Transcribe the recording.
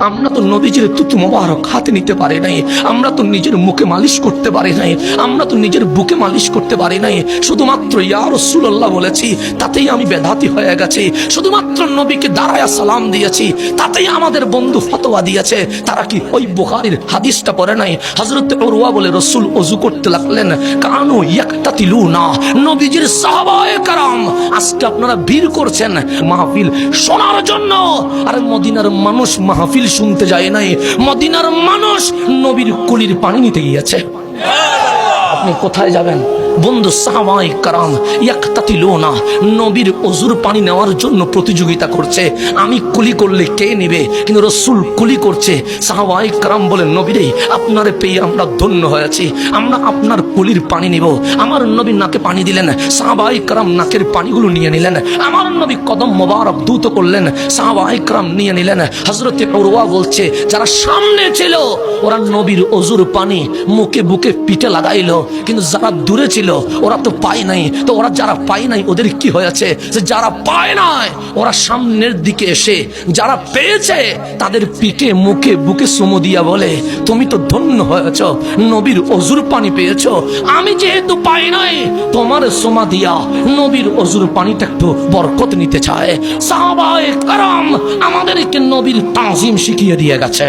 আমরা তো নবীজির তুতু মোবারক হাতে নিতে পারি নাই, আমরা তো নিজের মুখে মালিশ করতে পারি নাই, আমরা তো নিজের বুকে মালিশ করতে পারি নাই। শুধুমাত্র ইয়া রাসূলুল্লাহ বলেছি, তাতেই আমি বেদাতি হয়ে গেছি। শুধুমাত্র নবীকে দাঁড়ায়া সালাম দিয়েছি, তাতেই আমাদের বন্ধু ফতোয়া দিয়েছে। তারা কি ওই বুখারীর হাদিসটা পড়ে নাই? হযরত উরওয়া বলে রাসূল ওযু করতে লাগলেন, কানু ইয়াকতাতিলুনা, নবীজির সাহাবায়ে কেরাম আজকে আপনারা ভিড় করছেন মাহফিল শোনার জন্য। আর মদিনার মানুষ মাহফিল শুনতে যায় নাই, মদিনার মানুষ নবীর কুলির পানি নিতে গিয়েছে। আপনি কোথায় যাবেন বন্ধু? সাহাবায়ে কেরাম ইয়াকতাতিলুনা, নবীর ওযুর পানি নেওয়ার জন্য প্রতিযোগিতা করছে। আমি কুলি করলে কে নেবে, কিন্তু রাসূল কুলি করছে। সাহাবায়ে কেরাম বলেন, নবী রে, আপনারে পেয়ে আমরা ধন্য হয়েছি, আমরা আপনার কুলির পানি নিব। আমার নবী নাকে পানি দিলেন, সাহাবায়ে কেরাম নাকের পানিগুলো নিয়ে নিলেন। আমার নবী কদম মোবারক দ্রুত করলেন, সাহাবায়ে কেরাম নিয়ে নিলেন। হযরত উরওয়া বলছে, যারা সামনে ছিল ওরা নবীর ওযুর পানি মুখে বুকে পিঠে লাগাইলো, কিন্তু যারা দূরে ছিল ওরা তো পায় নাই। তো ওরা যারা পায় নাই ওদের কি হয়েছে? যে যারা পায় নাই ওরা সামনের দিকে এসে যারা পেয়েছে তাদের পিঠে মুখে বুকে চুমু দিয়া বলে, তুমি তো ধন্য হয়েছ, নবীর ওযুর পানি পেয়েছ। আমি যেহেতু পাই নাই, তোমার চুমা দিয়া নবীর ওযুর পানিটা একটু বরকত নিতে চায়। সাহাবায়ে কেরাম আমাদেরকে নবীর তাজিম শিখিয়ে দিয়ে গেছে।